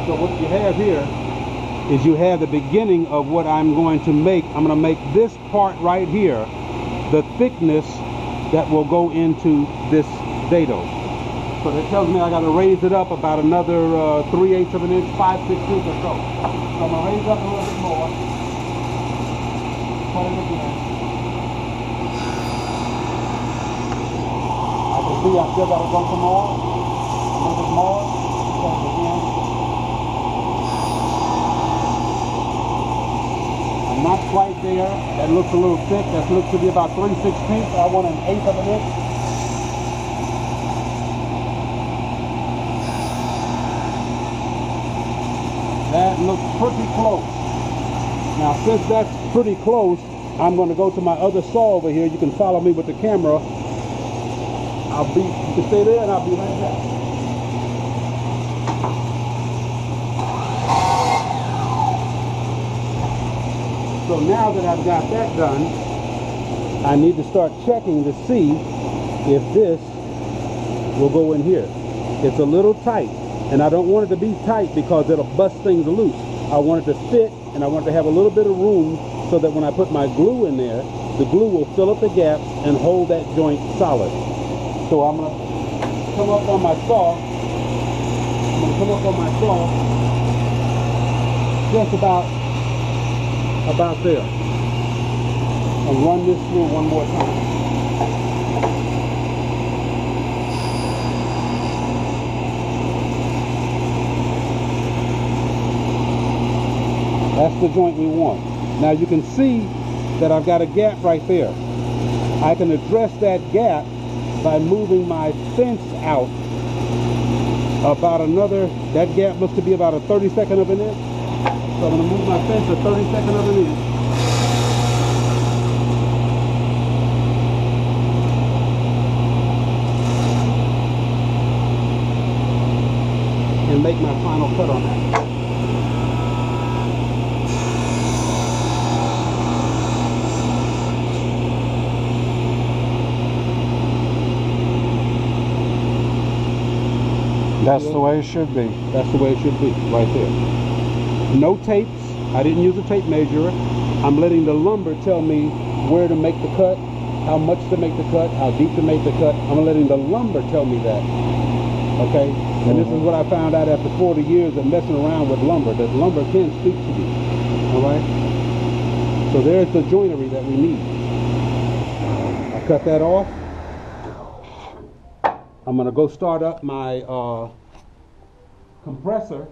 So what you have here is you have the beginning of what I'm going to make. I'm going to make this part right here the thickness that will go into this dado. So that tells me I got to raise it up about another 3/8 of an inch, 5/16 or so. So I'm going to raise it up a little bit more. Cut it again. I can see I still got to go some more. A little bit more. Cut it again. I'm not quite there. That looks a little thick. That looks to be about 3/16. I want 1/8 of an inch. That looks pretty close. Now, since that's pretty close, I'm going to go to my other saw over here. You can follow me with the camera. You can stay there and I'll be right back. So now that I've got that done, I need to start checking to see if this will go in here. It's a little tight, and I don't want it to be tight because it'll bust things loose. I want it to fit, and I want it to have a little bit of room so that when I put my glue in there, the glue will fill up the gaps and hold that joint solid. So I'm going to come up on my saw. Just about there. And run this through one more time. That's the joint we want. Now you can see that I've got a gap right there. I can address that gap by moving my fence out about another, that gap looks to be about a 32nd of an inch. So I'm going to move my fence a 32nd of an inch. And make my final cut on that. That's the way it should be. That's the way it should be, right there. No tapes. I didn't use a tape measure. I'm letting the lumber tell me where to make the cut, how much to make the cut, how deep to make the cut. I'm letting the lumber tell me that. Okay? And this is what I found out after 40 years of messing around with lumber, that lumber can speak to you. Alright? So there's the joinery that we need. I cut that off. I'm going to go start up my compressor.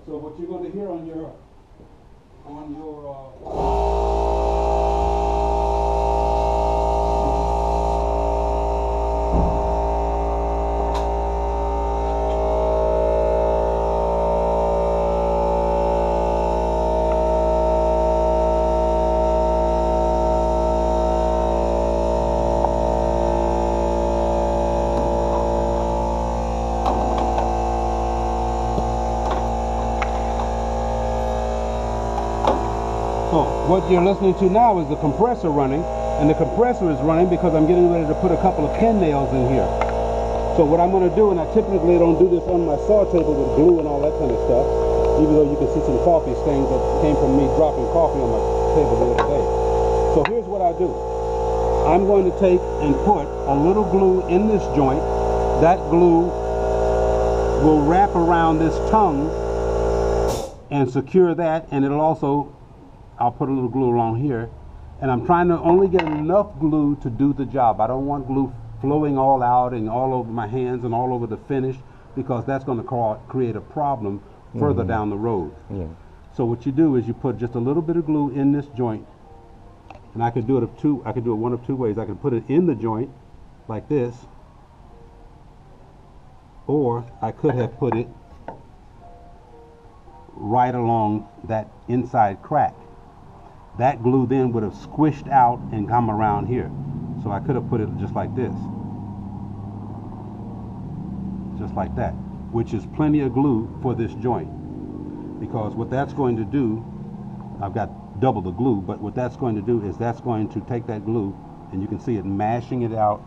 So what you're going to hear on your what you're listening to now is the compressor running, and the compressor is running because I'm getting ready to put a couple of pin nails in here. So what I'm going to do, and I typically don't do this on my saw table with glue and all that kind of stuff, even though you can see some coffee stains that came from me dropping coffee on my table the other day. So here's what I do. I'm going to take and put a little glue in this joint. That glue will wrap around this tongue and secure that, and it'll also, I'll put a little glue along here, and I'm trying to only get enough glue to do the job. I don't want glue flowing all out and all over my hands and all over the finish, because that's going to create a problem further down the road. Yeah. So what you do is you put just a little bit of glue in this joint, and I could do it one of two ways. I can put it in the joint like this, or I could have put it right along that inside crack. That glue then would have squished out and come around here. So I could have put it just like this. Just like that. Which is plenty of glue for this joint. Because what that's going to do, I've got double the glue, but what that's going to do is that's going to take that glue, and you can see it mashing it out,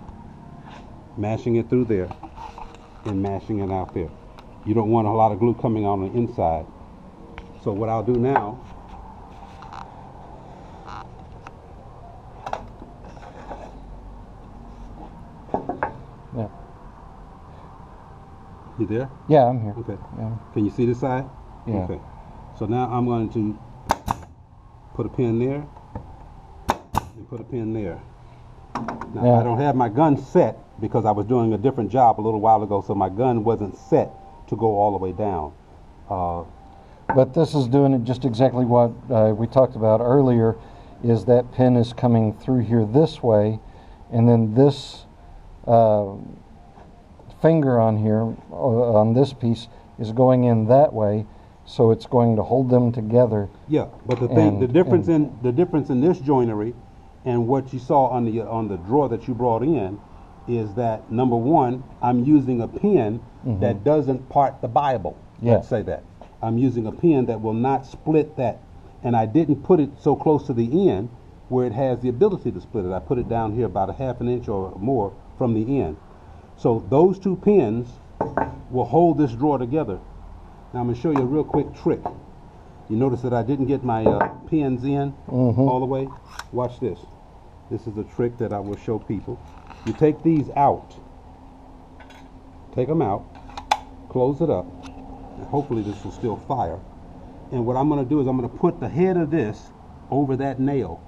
mashing it through there, and mashing it out there. You don't want a lot of glue coming on the inside. So what I'll do now, Yeah. you there? Yeah, I'm here. Okay. Yeah. Can you see this side? Yeah. Okay. So now I'm going to put a pin there and put a pin there. Now Yeah. I don't have my gun set because I was doing a different job a little while ago, so my gun wasn't set to go all the way down. But this is doing it just exactly what we talked about earlier, is that pin is coming through here this way, and then this finger on here, on this piece, is going in that way, so it's going to hold them together. Yeah, but the thing, And- the difference in this joinery and what you saw on the drawer that you brought in is that, number one, I'm using a pin that doesn't part the Bible. Yeah. Let's say that. I'm using a pin that will not split that. And I didn't put it so close to the end where it has the ability to split it. I put it down here about a half an inch or more from the end. So those two pins will hold this drawer together. Now I'm going to show you a real quick trick. You notice that I didn't get my pins in all the way? Watch this. This is a trick that I will show people. You take these out. Take them out. Close it up. And hopefully this will still fire. And what I'm going to do is I'm going to put the head of this over that nail.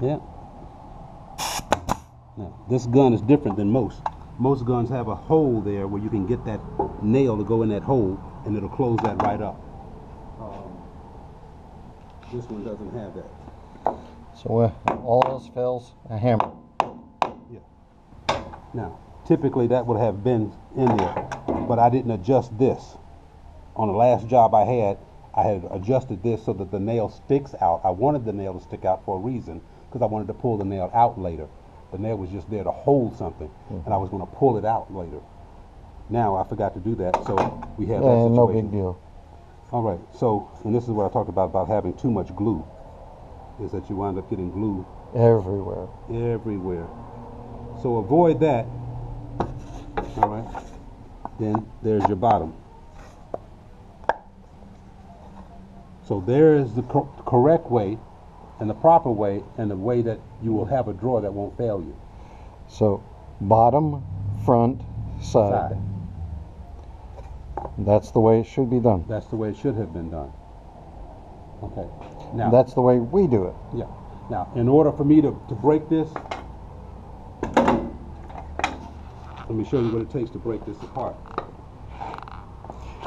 Yeah. Now, this gun is different than most. Most guns have a hole there where you can get that nail to go in that hole and it'll close that right up. This one doesn't have that. So all else fails, a hammer. Yeah. Now, typically that would have been in there, but I didn't adjust this. On the last job I had adjusted this so that the nail sticks out. I wanted the nail to stick out for a reason, because I wanted to pull the nail out later. The nail was just there to hold something, and I was going to pull it out later. Now I forgot to do that, so we have that situation. No big deal. All right, so, and this is what I talked about having too much glue, is that you wind up getting glue Everywhere. everywhere. So avoid that. All right, then there's your bottom. So there is the correct way and the proper way and the way that you will have a drawer that won't fail you. So bottom, front, side. Side. That's the way it should be done. That's the way it should have been done. Okay. Now, That's the way we do it. yeah. Now, in order for me to break this, let me show you what it takes to break this apart.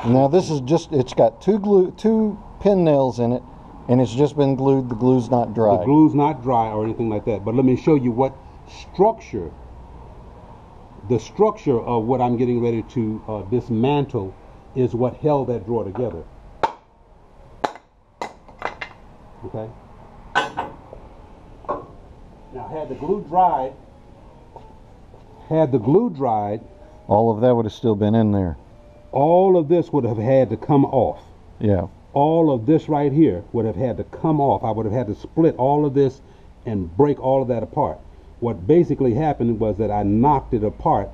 Now this is just, it's got two pin nails in it, and it's just been glued. The glue's not dry. The glue's not dry or anything like that, but let me show you what structure, the structure of what I'm getting ready to dismantle is what held that drawer together. Okay? Now, had the glue dried, All of that would have still been in there. all of this would have had to come off. Yeah. All of this right here would have had to come off. I would have had to split all of this and break all of that apart. What basically happened was that I knocked it apart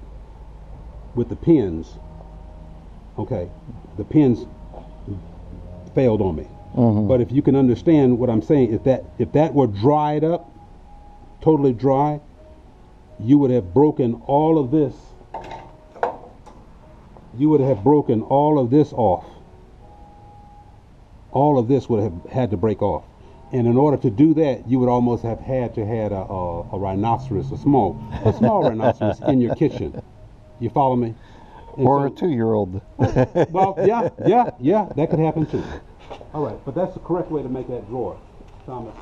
with the pins. Okay, the pins failed on me. But if you can understand what I'm saying, if that were dried up, totally dry, you would have broken all of this. You would have broken all of this off. All of this would have had to break off. And in order to do that, you would almost have had to have a rhinoceros, a small rhinoceros in your kitchen. You follow me? And Or so- a 2-year-old. well, yeah, that could happen too. All right, but that's the correct way to make that drawer, Thomas.